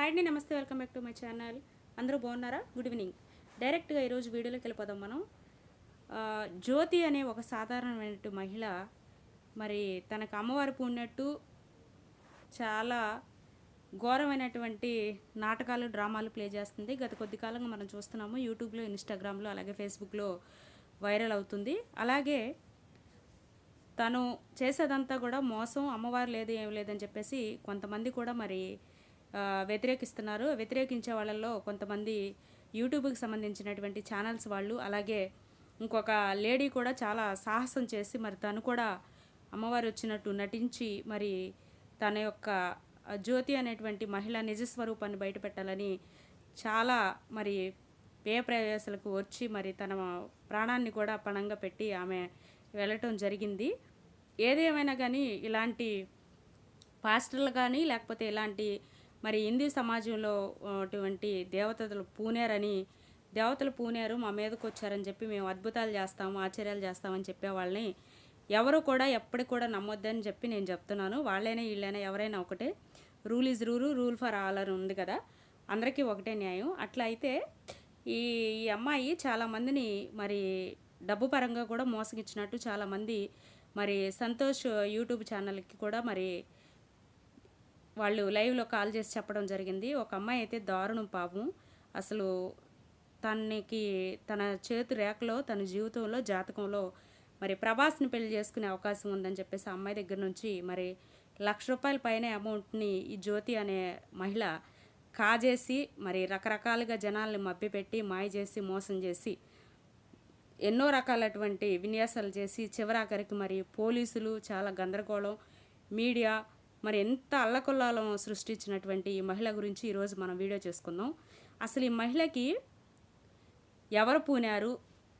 Hi అండి, నమస్తే, welcome back to my channel. అందరూ బాగున్నారా? Good evening. డైరెక్ట్గా ఈరోజు వీడియోలోకి వెళ్ళిపోదాం మనం. జ్యోతి అనే ఒక సాధారణమైన మహిళ మరి తనకు అమ్మవారు పూడినట్టు చాలా ఘోరమైనటువంటి నాటకాలు, డ్రామాలు ప్లే చేస్తుంది. గత కొద్ది కాలంగా మనం చూస్తున్నాము. యూట్యూబ్లో, ఇన్స్టాగ్రామ్లో, అలాగే ఫేస్బుక్లో వైరల్ అవుతుంది. అలాగే తను చేసేదంతా కూడా మోసం, అమ్మవారు లేదు ఏం లేదని చెప్పేసి కొంతమంది కూడా మరి వ్యతిరేకిస్తున్నారు. వ్యతిరేకించే వాళ్ళల్లో కొంతమంది యూట్యూబ్కి సంబంధించినటువంటి ఛానల్స్ వాళ్ళు, అలాగే ఇంకొక లేడీ కూడా చాలా సాహసం చేసి మరి తను కూడా అమ్మవారు వచ్చినట్టు నటించి మరి తన యొక్క జ్యోతి అనేటువంటి మహిళ నిజస్వరూపాన్ని బయటపెట్టాలని చాలా మరి వ్యయ ప్రయాసాలకు వచ్చి మరి తన ప్రాణాన్ని కూడా పణంగా పెట్టి ఆమె వెళ్ళటం జరిగింది. ఏదేమైనా కానీ ఇలాంటి పాస్టర్లు కానీ లేకపోతే ఇలాంటి మరి హిందూ సమాజంలో అటువంటి దేవతలు పూనారు, మా మీదకి వచ్చారని చెప్పి మేము అద్భుతాలు చేస్తాము, ఆశ్చర్యాలు చేస్తామని చెప్పేవాళ్ళని ఎవరు కూడా ఎప్పటికి కూడా నమ్మొద్దని చెప్పి నేను చెప్తున్నాను. వాళ్ళైనా వీళ్ళైనా ఎవరైనా ఒకటే. Rule is rule for all అని ఉంది కదా, అందరికీ ఒకటే న్యాయం. అట్లా అయితే ఈ అమ్మాయి చాలామందిని మరి డబ్బు పరంగా కూడా మోసగించినట్టు చాలామంది మరి సంతోష్ యూట్యూబ్ ఛానల్కి కూడా మరి వాళ్ళు లైవ్లో కాల్ చేసి చెప్పడం జరిగింది. ఒక అమ్మాయి అయితే దారుణం పాపం. అసలు తన చేతి రేఖలో తన జీవితంలో జాతకంలో మరి ప్రభాస్ని పెళ్లి చేసుకునే అవకాశం ఉందని చెప్పేసి ఆ అమ్మాయి దగ్గర నుంచి మరి ₹1,00,000 పైనే అమౌంట్ని ఈ జ్యోతి అనే మహిళ కాజేసి మరి రకరకాలుగా జనాల్ని మభ్యపెట్టి మాయ చేసి మోసం చేసి ఎన్నో రకాలటువంటి విన్యాసాలు చేసి చివరాఖరికి మరి పోలీసులు చాలా గందరగోళం, మీడియా మరి ఎంత అల్లకొల్లాలం సృష్టించినటువంటి ఈ మహిళ గురించి ఈరోజు మనం వీడియో చేసుకుందాం. అసలు ఈ మహిళకి ఎవరు పూనారు,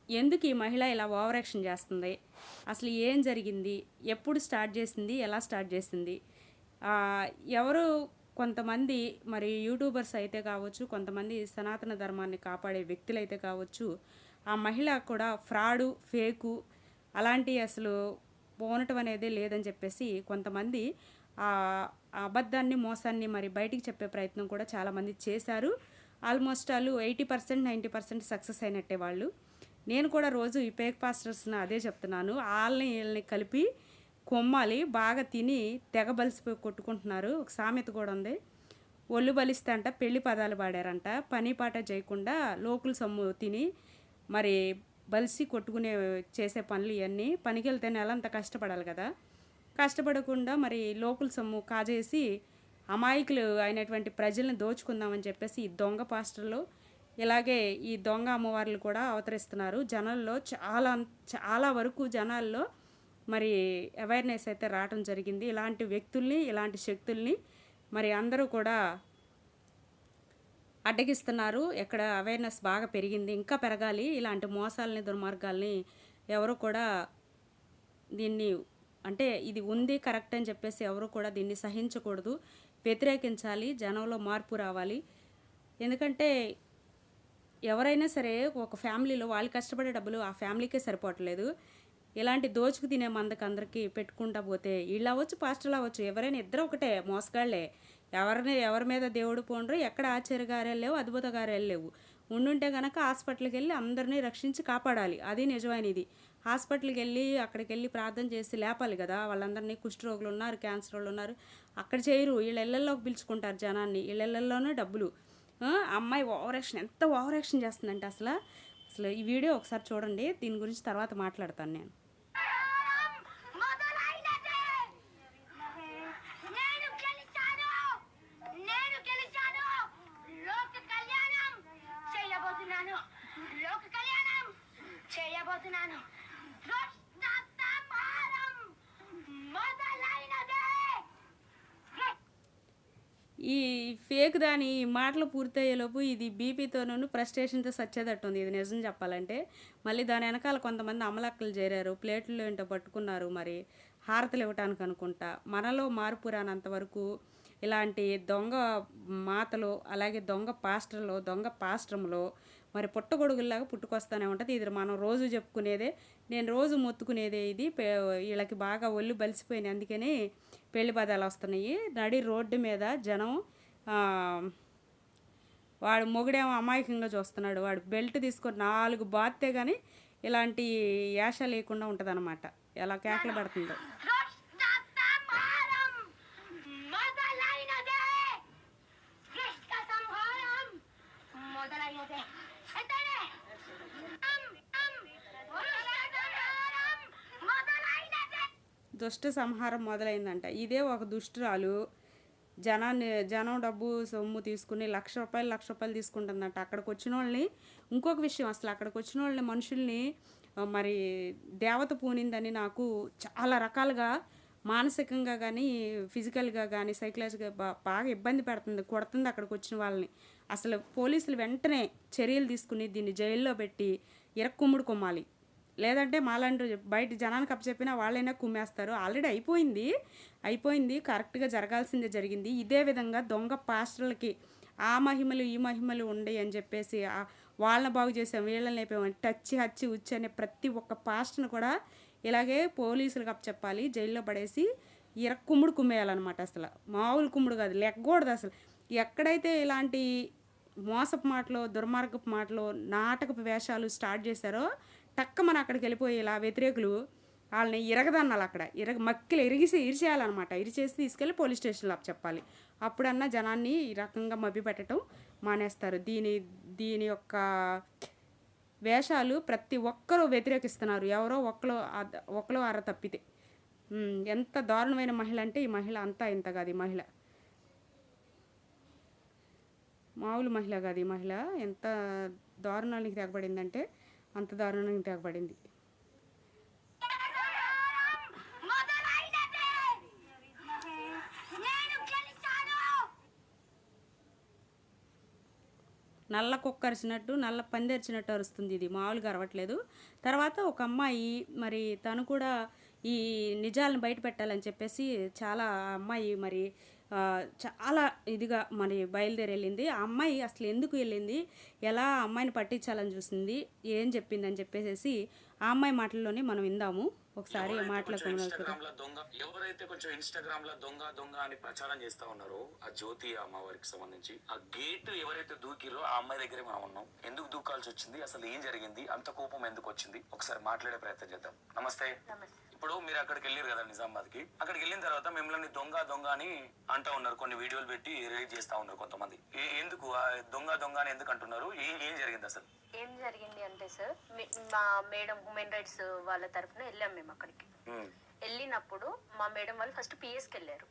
ఎందుకు ఈ మహిళ ఇలా ఓవర్ యాక్షన్ చేస్తుంది, అసలు ఏం జరిగింది, ఎప్పుడు స్టార్ట్ చేసింది, ఎలా స్టార్ట్ చేసింది, ఎవరు కొంతమంది మరి యూట్యూబర్స్ అయితే కావచ్చు, కొంతమంది సనాతన ధర్మాన్ని కాపాడే వ్యక్తులైతే కావచ్చు, ఆ మహిళ కూడా ఫ్రాడు, ఫేకు అలాంటి అసలు పోనటం అనేది లేదని చెప్పేసి కొంతమంది ఆ అబద్ధాన్ని, మోసాన్ని మరి బయటికి చెప్పే ప్రయత్నం కూడా చాలామంది చేశారు. ఆల్మోస్ట్ వాళ్ళు 80%, 90% సక్సెస్ అయినట్టే వాళ్ళు. నేను కూడా రోజు ఈ ఫేక్ పాస్టర్స్ని అదే చెప్తున్నాను. వాళ్ళని వీళ్ళని కలిపి కొమ్మాలి, బాగా తిని తెగ బలిసిపోయి కొట్టుకుంటున్నారు. ఒక సామెత కూడా ఉంది, ఒళ్ళు బలిస్తే అంట పెళ్లి పదాలు పాడారంట. పని పాట చేయకుండా లోకుల సొమ్ము తిని మరి బలిసి కొట్టుకునే చేసే పనులు ఇవన్నీ. పనికి వెళ్తే నెలంతా కష్టపడాలి కదా, కష్టపడకుండా మరి లోకుల సొమ్ము కాజేసి అమాయకులు అయినటువంటి ప్రజల్ని దోచుకుందామని చెప్పేసి ఈ దొంగ పాస్టర్లు, ఇలాగే ఈ దొంగ అమ్మవార్లు కూడా అవతరిస్తున్నారు. జనాల్లో చాలా వరకు జనాల్లో మరి అవేర్నెస్ అయితే రావటం జరిగింది. ఇలాంటి వ్యక్తుల్ని, ఇలాంటి శక్తుల్ని మరి అందరూ కూడా అడ్డగిస్తున్నారు. ఎక్కడ అవేర్నెస్ బాగా పెరిగింది, ఇంకా పెరగాలి. ఇలాంటి మోసాలని, దుర్మార్గాల్ని ఎవరు కూడా దీన్ని అంటే ఇది ఉంది కరెక్ట్ అని చెప్పేసి ఎవరు కూడా దీన్ని సహించకూడదు, వ్యతిరేకించాలి. జనంలో మార్పు రావాలి. ఎందుకంటే ఎవరైనా సరే ఒక ఫ్యామిలీలో వాళ్ళు కష్టపడే డబ్బులు ఆ ఫ్యామిలీకే సరిపోవట్లేదు. ఇలాంటి దోచుకు తినే మందకి అందరికీ పెట్టుకుంటా పోతే వీళ్ళు అవ్వచ్చు, పాస్టర్లు అవ్వచ్చు, ఎవరైనా ఇద్దరు ఒకటే మోసగాళ్లే. ఎవరి మీద దేవుడు పోండ్రు, ఎక్కడ ఆశ్చర్యకార్యాలు లేవు, అద్భుత కార్యాలు లేవు. ఉండుంటే కనుక హాస్పిటల్కి వెళ్ళి అందరినీ రక్షించి కాపాడాలి, అది నిజమైనది. హాస్పిటల్కి వెళ్ళి అక్కడికి వెళ్ళి ప్రార్థన చేసి లేపాలి కదా వాళ్ళందరినీ. కుష్ఠరోగులు ఉన్నారు, క్యాన్సర్ వాళ్ళు ఉన్నారు, అక్కడ చేయరు, వీళ్ళ ఇళ్ళల్లోకి పిలుచుకుంటారు జనాన్ని, వీళ్ళ ఇళ్ళల్లోనే డబ్బులు. అమ్మాయి ఓవర్ యాక్షన్, ఎంత ఓవర్ యాక్షన్ చేస్తుందంటే అసలు ఈ వీడియో ఒకసారి చూడండి, దీని గురించి తర్వాత మాట్లాడతాను నేను. ఈ ఫేక్ దాని మాటలు పూర్తయ్యేలోపు ఇది బీపీతోనూ ఫ్రస్ట్రేషన్తో సచ్చేదట్టుంది. ఇది నిజం చెప్పాలంటే. మళ్ళీ దాని వెనకాల కొంతమంది అమలక్కలు చేరారు, ప్లేట్లు ఏంటో పట్టుకున్నారు, మరి హారతలు ఇవ్వటానికి అనుకుంటా. మనలో మార్పు రానంత వరకు ఇలాంటి దొంగ మాతలు, అలాగే దొంగ పాస్టర్లు, దొంగ పాస్ట్రములు మరి పుట్టగొడుగుల్లాగా పుట్టుకొస్తూనే ఉంటుంది. ఇది మనం రోజు చెప్పుకునేదే, నేను రోజు మొత్తుకునేదే. ఇది వీళ్ళకి బాగా ఒళ్ళు బలిసిపోయినాయి, అందుకని పెళ్లి పదాలు వస్తున్నాయి. నడి రోడ్డు మీద జనం వాడు మొగుడేమో అమాయకంగా చూస్తున్నాడు. వాడు బెల్ట్ తీసుకొని 4 బాత్తే కానీ ఇలాంటి యాష లేకుండా ఉంటుందన్నమాట. ఎలా కేకలు పెడుతుందో. దుష్ట సంహారం మొదలైందంట. ఇదే ఒక దుష్టురాలు జనం డబ్బు సొమ్ము తీసుకుని లక్ష రూపాయలు తీసుకుంటుందంట. అక్కడికి వచ్చిన వాళ్ళని, ఇంకొక విషయం, అసలు అక్కడికి వచ్చిన వాళ్ళని మనుషుల్ని మరి దేవత పూనిందని నాకు చాలా రకాలుగా మానసికంగా కానీ ఫిజికల్గా కానీ సైకలాజిగా బాగా ఇబ్బంది పెడుతుంది, కొడుతుంది అక్కడికి వచ్చిన వాళ్ళని. అసలు పోలీసులు వెంటనే చర్యలు తీసుకుని దీన్ని జైల్లో పెట్టి ఇరక్కుమ్ముడు కొమ్మాలి. లేదంటే మాలాంటి బయట జనానికి అప్పచెప్పినా వాళ్ళైనా కుమ్మేస్తారు. ఆల్రెడీ అయిపోయింది, కరెక్ట్గా జరగాల్సిందే జరిగింది. ఇదే విధంగా దొంగ పాస్టర్లకి ఆ మహిమలు ఈ మహిమలు ఉండయి అని చెప్పేసి వాళ్ళని బాగు చేసాం, వీళ్ళని లేపామని హచ్చి ఉచ్చి అనే ప్రతి ఒక్క పాస్టర్ని కూడా ఇలాగే పోలీసులకు అప్పచెప్పాలి, జైల్లో పడేసి కుమ్ముడు కుమ్మేయాలన్నమాట. అసలు మామూలు కుమ్ముడు కాదు, లెక్కకూడదు అసలు. ఎక్కడైతే ఇలాంటి మోసపు మాటలు, దుర్మార్గపు మాటలు, నాటకపు వేషాలు స్టార్ట్ చేశారో టక్కమని అక్కడికి వెళ్ళిపోయి ఇలా వ్యతిరేకులు వాళ్ళని ఇరగదన్నాలి. అక్కడ మక్కిలు ఇరిచేయాలన్నమాట. ఇరిచేసి తీసుకెళ్ళి పోలీస్ స్టేషన్లో చెప్పాలి. అప్పుడన్నా జనాన్ని ఈ రకంగా మభ్య పెట్టడం మానేస్తారు. దీని యొక్క వేషాలు ప్రతి ఒక్కరూ వ్యతిరేకిస్తున్నారు. ఎవరో ఒకరు అర తప్పితే. ఎంత దారుణమైన మహిళ అంటే ఈ మహిళ అంతా ఇంత కాదు. ఈ మహిళ మామూలు మహిళ కాదు. ఈ మహిళ ఎంత దారుణానికి తెగబడిందంటే అంత దారుణానికి తెగబడింది. నల్ల కుక్క అరిచినట్టు, నల్ల పంది అరిచినట్టు అరుస్తుంది. ఇది మామూలుగా అరవట్లేదు. తర్వాత ఒక అమ్మాయి మరి తను కూడా ఈ నిజాలను బయట పెట్టాలని చెప్పేసి చాలా అమ్మాయి మరి చాలా ఇదిగా మరి బయలుదేరి వెళ్ళింది. ఆ అమ్మాయి అసలు ఎందుకు వెళ్ళింది, ఎలా ఆ అమ్మాయిని పట్టించాలని చూసింది, ఏం చెప్పిందని చెప్పేసి ఆ అమ్మాయి మాటల్లోనే మనం విందాము ఒకసారి. ఎవరైతే కొంచెం ఇన్స్టాగ్రామ్ లో దొంగ అని ప్రచారం చేస్తా ఉన్నారో ఆ జ్యోతి అమ్మవారికి సంబంధించి ఆ గేట్ ఎవరైతే దూకిరో ఆ అమ్మాయి దగ్గరే మనం ఉన్నాం. ఎందుకు దూకాల్సి వచ్చింది, అసలు ఏం జరిగింది, అంత కోపం ఎందుకు వచ్చింది, ఒకసారి మాట్లాడే ప్రయత్నం చేద్దాం. నమస్తే. ఇప్పుడు మీరు అక్కడికి వెళ్ళారు కదా నిజామాబాద్ కి, అక్కడికి వెళ్ళిన తర్వాత మిమ్మల్ని దొంగ అని అంటా ఉన్నారు, కొన్ని వీడియోలు పెట్టి రిలీజ్ చేస్తా ఉన్నారు కొంతమంది. ఎందుకు దొంగ అని ఎందుకు అంటున్నారు, ఏం జరిగింది అసలు? ఏం జరిగింది అంటే సార్, మా మేడం హ్యూమన్ రైట్స్ వాళ్ళ తరఫున వెళ్ళాం మేము అక్కడికి. వెళ్ళినప్పుడు మా మేడం వాళ్ళు ఫస్ట్ పిఎస్కి వెళ్ళారు.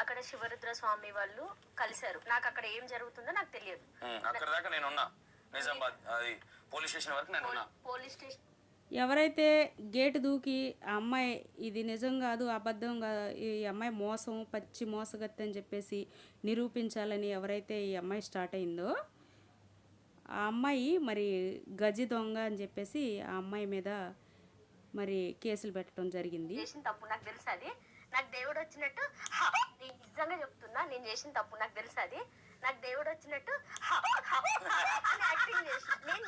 అక్కడ శివరుద్ర స్వామి వాళ్ళు కలిశారు. నాకు అక్కడ ఏం జరుగుతుందో నాకు తెలియదు. అక్కడ దాకా నేను ఉన్నా, నిజామాబాద్ పోలీస్ స్టేషన్ వరకు నేను ఉన్నా. పోలీస్ స్టేషన్ ఎవరైతే గేటు దూకి ఆ అమ్మాయి ఇది నిజం కాదు, అబద్ధం కాదు, ఈ అమ్మాయి మోసం, పచ్చి మోసగత్తి అని చెప్పేసి నిరూపించాలని ఎవరైతే ఈ అమ్మాయి స్టార్ట్ అయిందో ఆ అమ్మాయి మరి గజి దొంగ అని చెప్పేసి ఆ అమ్మాయి మీద మరి కేసులు పెట్టడం జరిగింది. చేసిన తప్పు నాకు తెలుసు, అది నాకు దేవుడు వచ్చినట్టు నిజంగా చెప్తున్నా, నేను చేసిన తప్పు నాకు తెలుసు, అది నాకు దేవుడు వచ్చినట్టు యాక్టింగ్ చేసి నేను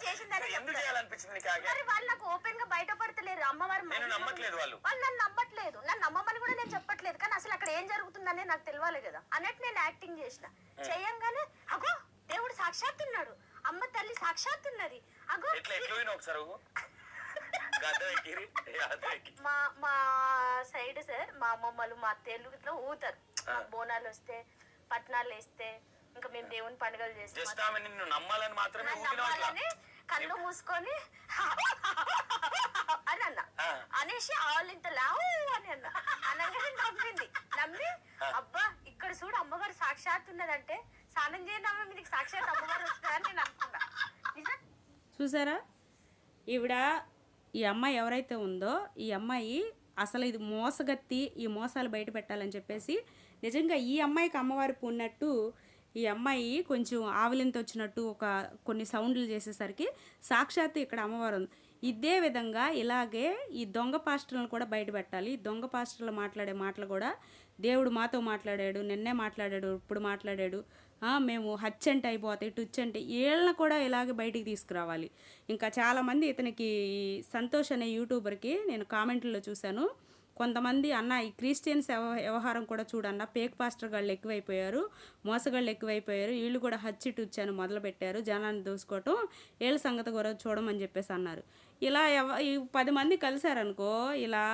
చేసింది వాళ్ళు నాకు ఓపెన్ గా బయటపడతలేరు. అమ్మవారు వాళ్ళు నన్ను నమ్మట్లేదు, నన్ను నమ్మమని కూడా నేను చెప్పట్లేదు, కానీ అసలు అక్కడ ఏం జరుగుతుందనే నాకు తెలియాలి కదా అన్నట్టు నేను యాక్టింగ్ చేసిన. చేయంగానే అగో దేవుడు సాక్షాత్ ఉన్నాడు, అమ్మ తల్లి సాక్షాత్ ఉన్నది, అగో మా సైడ్ సార్ మా అమ్మమ్మలు మా అత్తయ్యలు ఇట్లా ఊతారు. బోనాలు వస్తే, పట్నాలు వేస్తే, ఇంకా మేము దేవుని పండుగలు చేస్తాం. నమ్మాలని కళ్ళు మూసుకొని అని అన్న అనేసి వాళ్ళు ఇంత లావు అని అన్న అనగానే నమ్మి అబ్బా ఇక్కడ చూడు అమ్మవారు సాక్షాత్ ఉన్నదంటే స్నానం చేయనమ్మ మీదకి సాక్షాత్ అమ్మవారు వస్తుందని నేను అనుకున్నా. చూసారా, ఈవిడ ఈ అమ్మాయి ఎవరైతే ఉందో ఈ అమ్మాయి అసలు ఇది మోసగత్తి, ఈ మోసాలు బయట పెట్టాలని చెప్పేసి నిజంగా ఈ అమ్మాయికి అమ్మవారు పూన్నట్టు ఈ అమ్మాయి కొంచెం ఆవలింత వచ్చినట్టు కొన్ని సౌండ్లు చేసేసరికి సాక్షాత్తు ఇక్కడ అమ్మవారు ఉంది. ఇదే విధంగా ఇలాగే ఈ దొంగ పాస్టర్లను కూడా బయట పెట్టాలి. దొంగ పాస్టర్లు మాట్లాడే మాటలు కూడా దేవుడు మాతో మాట్లాడాడు, నిన్నే మాట్లాడాడు, ఇప్పుడు మాట్లాడాడు, మేము హచ్చంటే అయిపోతాయి, టుచ్చంటే, వీళ్ళని కూడా ఇలాగే బయటికి తీసుకురావాలి. ఇంకా చాలామంది ఇతనికి సంతోష్ అనే యూట్యూబర్కి నేను కామెంట్లో చూశాను, కొంతమంది అన్న ఈ క్రిస్టియన్స్ వ్యవహారం కూడా చూడన్న పేక్ పాస్టర్ గాళ్ళు ఎక్కువైపోయారు, మోసగాళ్ళు ఎక్కువైపోయారు, వీళ్ళు కూడా హచ్చి టుచ్చాను మొదలుపెట్టారు, జనాన్ని దూసుకోవటం, వీళ్ళ సంగతి కూడా చూడమని చెప్పేసి అన్నారు. ఇలా ఈ 10 మంది కలిశారనుకో, ఇలా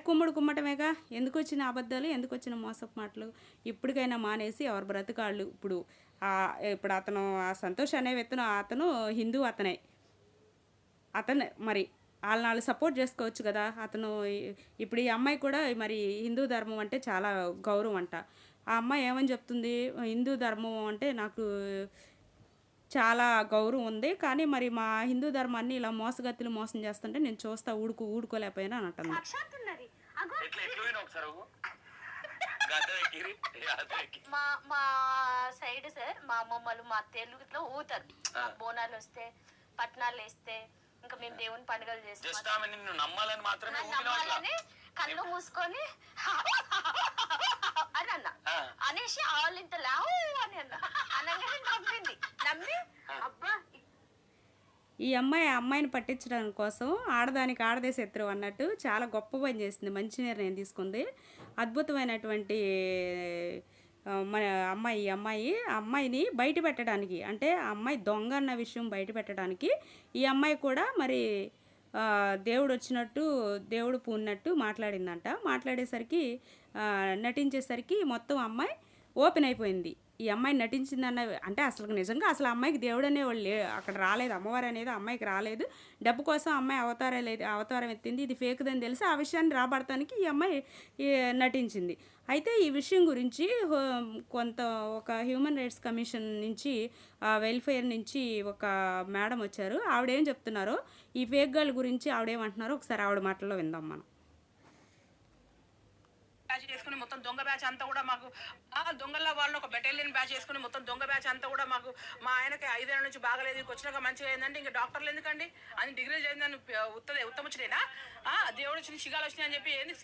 కుమ్మడి కుమ్మటమేగా. ఎందుకు వచ్చిన అబద్ధాలు, ఎందుకు వచ్చిన మోసపు మాటలు? ఇప్పటికైనా మానేసి ఎవరు బ్రతకాళ్ళు. ఇప్పుడు అతను ఆ సంతోష్ అనే వ్యక్తిను, అతను హిందూ అతను మరి వాళ్ళు సపోర్ట్ చేసుకోవచ్చు కదా. అతను ఇప్పుడు ఈ అమ్మాయి కూడా మరి హిందూ ధర్మం అంటే చాలా గౌరవం అంట. ఆ అమ్మాయి ఏమని చెప్తుంది, హిందూ ధర్మం అంటే నాకు చాలా గౌరవం ఉంది, కానీ మరి మా హిందూ ధర్మాన్ని ఇలా మోసగత్తులు మోసం చేస్తుంటే నేను చూస్తా ఊడుకోలేకపోయినా అని అంటుంది. సాక్షాత్ ఉన్నది. అగో ఒకసారి మా మా సైడ్ సార్, మా అమ్మమ్మలు మా అత్తయ్యలు ఇట్లా ఊతారు. బోనాలు వస్తే, పట్నాలు వేస్తే, ఇంకా మేము దేవుని పండుగలు చేస్తాం. నమ్మాలని మాత్రమే నమ్మాలని కళ్ళు మూసుకొని అని అన్న అనేసి వాళ్ళు ఇంత లావు అని అన్న అనగానే నమ్మింది. నమ్మి అబ్బా ఈ అమ్మాయిని పట్టించడం కోసం ఆడదానికి ఆడదే శత్రువు అన్నట్టు చాలా గొప్ప పని చేసింది, మంచి నిర్ణయం తీసుకుంది. అద్భుతమైనటువంటి మన అమ్మాయిని బయట పెట్టడానికి, అంటే ఆ అమ్మాయి దొంగ అన్న విషయం బయట పెట్టడానికి ఈ అమ్మాయి కూడా మరి దేవుడు వచ్చినట్టు, దేవుడు పూన్నట్టు మాట్లాడిందంట. మాట్లాడేసరికి నటించేసరికి మొత్తం అమ్మాయి ఓపెన్ అయిపోయింది. ఈ అమ్మాయి నటించిందన్న అంటే అసలు నిజంగా అసలు అమ్మాయికి దేవుడు అనేవాళ్ళు అక్కడ రాలేదు, అమ్మవారు అనేది అమ్మాయికి రాలేదు. డబ్బు కోసం అమ్మాయి అవతారం ఎత్తింది, ఇది ఫేక్దని తెలిసి ఆ విషయాన్ని రాబడటానికి ఈ అమ్మాయి నటించింది. అయితే ఈ విషయం గురించి ఒక హ్యూమన్ రైట్స్ కమిషన్ నుంచి, వెల్ఫేర్ నుంచి ఒక మేడం వచ్చారు. ఆవిడేం చెప్తున్నారో, ఈ ఫేక్ గర్ల్ గురించి ఆవిడేమంటున్నారో ఒకసారి ఆవిడ మాటల్లో విందాం మనం. బ్యాచ్ చేసుకుని మొత్తం దొంగ బ్యాచ్ అంతా కూడా మాకు దొంగల వాళ్ళని ఒక బెటాలియన్ బ్యాచ్ చేసుకుని మొత్తం దొంగ బ్యాచ్ అంతా కూడా మాకు మా ఆయనకి 5 ఏళ్ళ నుంచి బాగలేదు, వచ్చినాక మంచిగా అయిందంటే ఇంకా డాక్టర్లు ఎందుకండి అని డిగ్రీ చేయిందని ఉత్తముచ్చుడేనా? దేవుడు వచ్చిన శిగాలు వచ్చినాయి అని చెప్పి ఏంది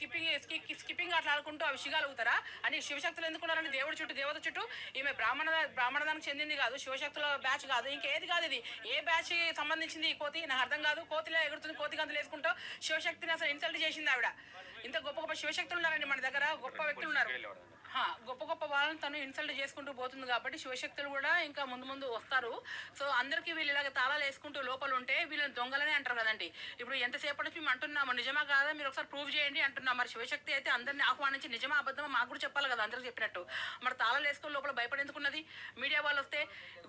స్కిప్పింగ్ అట్లా ఆడుకుంటూ అవి శిగాలు అవుతారా అని శివశక్తులు ఎందుకున్నారని దేవుడి చుట్టూ దేవత చుట్టూ ఈమె బ్రాహ్మణదానికి చెందింది కాదు, శివశక్తుల బ్యాచ్ కాదు, ఇంకేది కాదు. ఇది ఏ బ్యాచ్ సంబంధించింది ఈ కోతి నాకు అర్థం కాదు. కోతిలో ఎగురుతుంది, కోతి గంతులు వేసుకుంటూ శివశక్తిని అసలు ఇన్సల్ట్ చేసింది ఆవిడ. ఇంత గొప్ప గొప్ప శివశక్తులు ఉన్నారండి మన దగ్గర, గొప్ప వ్యక్తులు ఉన్నారు. గొప్ప గొప్ప వాళ్ళని తను ఇన్సల్ట్ చేసుకుంటూ పోతుంది కాబట్టి శివశక్తులు కూడా ఇంకా ముందు వస్తారు. సో అందరికీ వీళ్ళు ఇలాగ తాళాలు వేసుకుంటూ లోపల ఉంటే వీళ్ళని దొంగలనే అంటారు కదండి. ఇప్పుడు ఎంతసేపటి నుంచి మేము అంటున్నాము నిజమా కాదా మీరు ఒకసారి ప్రూవ్ చేయండి అంటున్నాం. మరి శివశక్తి అయితే అందరిని ఆహ్వానించి నిజమా అబద్ధమా మాకు కూడా చెప్పాలి కదా అందరికి చెప్పినట్టు. మరి తాళాలు వేసుకుని లోపల భయపడేందుకున్నది? మీడియా వాళ్ళు వస్తే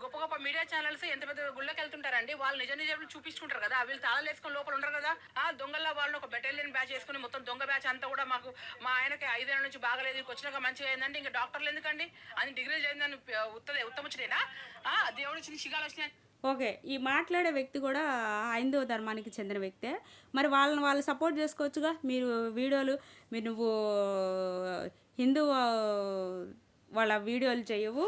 గొప్ప గొప్ప మీడియా ఛానల్స్ ఎంత పెద్ద గుళ్ళకి వెళ్తుంటారండి, వాళ్ళు నిజాలు చూపించుకుంటారు కదా, వీళ్ళు తాళాలు వేసుకొని లోపల ఉండరు కదా. దొంగల వాళ్ళని ఒక బెటాలియన్ బ్యాచ్ చేసుకుని మొత్తం దొంగ బ్యాచ్ అంతా కూడా మాకు మా ఆయనకి 5 ఏళ్ళ నుంచి బాగలేదు, వచ్చినాక మంచిగా అయిందంటే ఇంకా డాక్టర్లు ఎందుకండి అని డిగ్రీ చేయిందని ఉత్తముచ్చుడేనా? దేవుడు వచ్చిన శిగాలు వచ్చినాయి. ఓకే, ఈ మాట్లాడే వ్యక్తి కూడా హైందవ ధర్మానికి చెందిన వ్యక్తే. మరి వాళ్ళు సపోర్ట్ చేసుకోవచ్చుగా. నువ్వు హిందూ వాళ్ళ వీడియోలు చేయవు,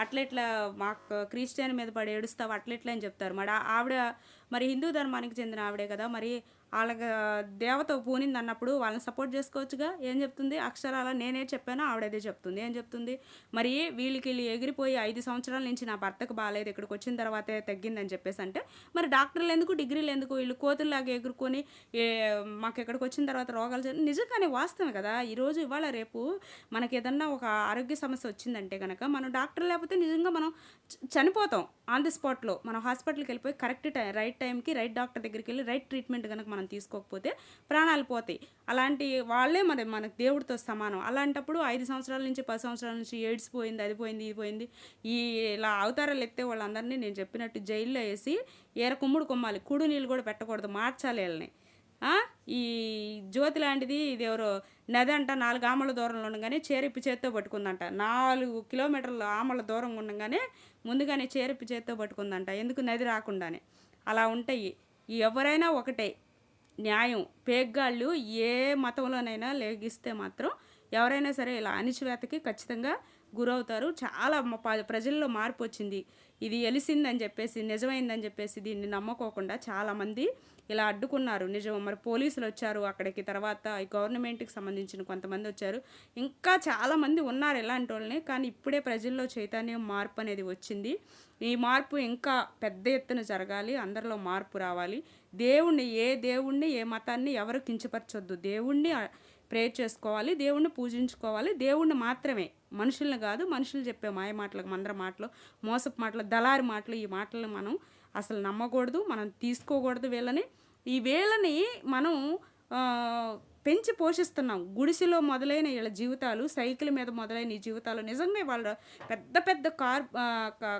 అట్లెట్లా మాకు క్రిస్టియన్ మీద పడి ఏడుస్తావు అట్లెట్లా అని చెప్తారు. ఆవిడ మరి హిందూ ధర్మానికి చెందిన ఆవిడే కదా, మరి వాళ్ళకి దేవత పూనింది అన్నప్పుడు వాళ్ళని సపోర్ట్ చేసుకోవచ్చుగా. ఏం చెప్తుంది? అక్షరాల నేనే చెప్పానో ఆవిడదే చెప్తుంది. ఏం చెప్తుంది? మరి వీళ్ళకి ఎగిరిపోయి 5 సంవత్సరాల నుంచి నా భర్తకు బాగాలేదు, ఇక్కడికి వచ్చిన తర్వాతే తగ్గిందని చెప్పేసి అంటే మరి డాక్టర్లు ఎందుకు, డిగ్రీలు ఎందుకు? వీళ్ళు కోతుల్లాగా ఎగురుకొని మాకు ఇక్కడికి వచ్చిన తర్వాత రోగాలు నిజంగానే వాస్తవం కదా. ఈరోజు ఇవాళ రేపు మనకి ఏదన్నా ఒక ఆరోగ్య సమస్య వచ్చిందంటే కనుక మనం డాక్టర్ లేకపోతే నిజంగా మనం చనిపోతాం ఆన్ ది స్పాట్లో. మనం హాస్పిటల్కి వెళ్ళిపోయి కరెక్ట్ రైట్ టైంకి రైట్ డాక్టర్ దగ్గరికి వెళ్ళి రైట్ ట్రీట్మెంట్ కనుక మనం తీసుకోకపోతే ప్రాణాలు పోతాయి. అలాంటి వాళ్ళే మనకు దేవుడితో సమానం. అలాంటప్పుడు 5 సంవత్సరాల నుంచి 10 సంవత్సరాల నుంచి ఎయిడ్స్ పోయింది, అది పోయింది, ఇది పోయింది, ఇలా అవతారాలు ఎత్తే వాళ్ళందరినీ నేను చెప్పినట్టు జైల్లో వేసి కుమ్ముడు కొమ్మాలి, కుడు నీళ్ళు కూడా పెట్టకూడదు, మార్చాలి వీళ్ళని. ఈ జ్యోతి లాంటిది ఇది ఎవరో నది అంట 4 ఆమల దూరంలో ఉండగానే చేరిప్పి చేత్తో పట్టుకుందంట. 4 కిలోమీటర్ల ఆమల దూరం ఉండగానే ముందుగానే చేరిప్పి చేత్తో పట్టుకుందంట. ఎందుకు? నది రాకుండానే. అలా ఉంటాయి. ఎవరైనా ఒకటే న్యాయం. పేగ్గాళ్ళు ఏ మతంలోనైనా లేగిస్తే మాత్రం ఎవరైనా సరే ఇలా అణిచివేతకి ఖచ్చితంగా గురవుతారు. చాలా ప్రజల్లో మార్పు వచ్చింది. ఇది ఎలిసిందని చెప్పేసి, నిజమైందని చెప్పేసి దీన్ని నమ్మకోకుండా చాలామంది ఇలా అడ్డుకున్నారు. నిజం. మరి పోలీసులు వచ్చారు అక్కడికి, తర్వాత గవర్నమెంట్కి సంబంధించిన కొంతమంది వచ్చారు, ఇంకా చాలామంది ఉన్నారు ఇలాంటి వాళ్ళని. కానీ ఇప్పుడే ప్రజల్లో చైతన్యం, మార్పు అనేది వచ్చింది. ఈ మార్పు ఇంకా పెద్ద ఎత్తున జరగాలి, అందరిలో మార్పు రావాలి. దేవుణ్ణి ఏ మతాన్ని ఎవరు కించపరచొద్దు. దేవుణ్ణి ప్రేయర్ చేసుకోవాలి, దేవుణ్ణి పూజించుకోవాలి. దేవుణ్ణి మాత్రమే, మనుషుల్ని కాదు. మనుషులు చెప్పే మాయ మాటలకు, మందర మాటలు, మోసపు మాటలు, దళారి మాటలు, ఈ మాటలను మనం అసలు నమ్మకూడదు, మనం తీసుకోకూడదు. ఈ వీళ్ళని మనం పెంచి పోషిస్తున్నాం. గుడిసెలో మొదలైన వీళ్ళ జీవితాలు, సైకిల్ మీద మొదలైన ఈ జీవితాలు నిజంగా వాళ్ళ పెద్ద పెద్ద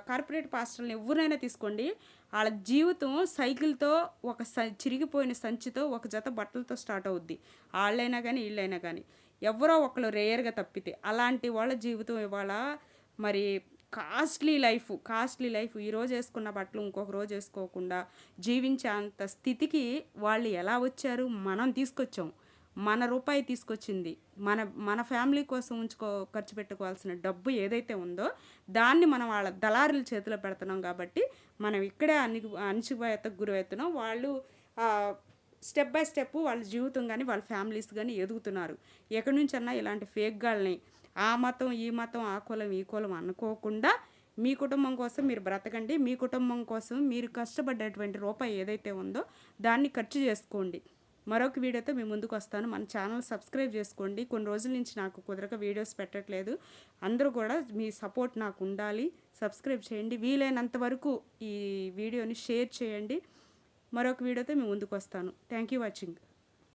కార్పొరేట్ పాస్టర్లను ఎవరైనా తీసుకోండి, వాళ్ళ జీవితం సైకిల్తో, ఒక చిరిగిపోయిన సంచితో, ఒక జత బట్టలతో స్టార్ట్ అవుద్ది. వాళ్ళైనా కానీ వీళ్ళైనా కానీ, ఎవరో ఒకళ్ళు రేయర్గా తప్పితే. అలాంటి వాళ్ళ జీవితం ఇవాళ మరి కాస్ట్లీ లైఫ్ ఈరోజు వేసుకున్న బట్టలు ఇంకొక రోజు వేసుకోకుండా జీవించే అంత స్థితికి వాళ్ళు ఎలా వచ్చారు? మనం తీసుకొచ్చాం. మన రూపాయి తీసుకొచ్చింది, మన ఫ్యామిలీ కోసం ఖర్చు పెట్టుకోవాల్సిన డబ్బు ఏదైతే ఉందో దాన్ని మనం వాళ్ళ దళారుల చేతిలో పెడుతున్నాం. కాబట్టి మనం ఇక్కడే అణచివేతకు గురవుతున్నాం. వాళ్ళు స్టెప్ బై స్టెప్ వాళ్ళ జీవితం కానీ వాళ్ళ ఫ్యామిలీస్ కానీ ఎదుగుతున్నారు. ఎక్కడి నుంచన్నా ఇలాంటి ఫేక్ గాల్ని ఆ మతం ఈ మతం, ఆ కులం ఈ కులం అనుకోకుండా మీ కుటుంబం కోసం మీరు బ్రతకండి. మీ కుటుంబం కోసం మీరు కష్టపడ్డటువంటి రూపాయి ఏదైతే ఉందో దాన్ని ఖర్చు చేసుకోండి. మరొక వీడియోతో మీ ముందుకు వస్తాను. మన ఛానల్ సబ్స్క్రైబ్ చేసుకోండి. కొన్ని రోజుల నుంచి నాకు కుదరక వీడియోస్ పెట్టట్లేదు. అందరూ కూడా మీ సపోర్ట్ నాకు ఉండాలి. సబ్స్క్రైబ్ చేయండి. వీలైనంత వరకు ఈ వీడియోని షేర్ చేయండి. మరొక వీడియోతో మీ ముందుకు వస్తాను. Thank you watching.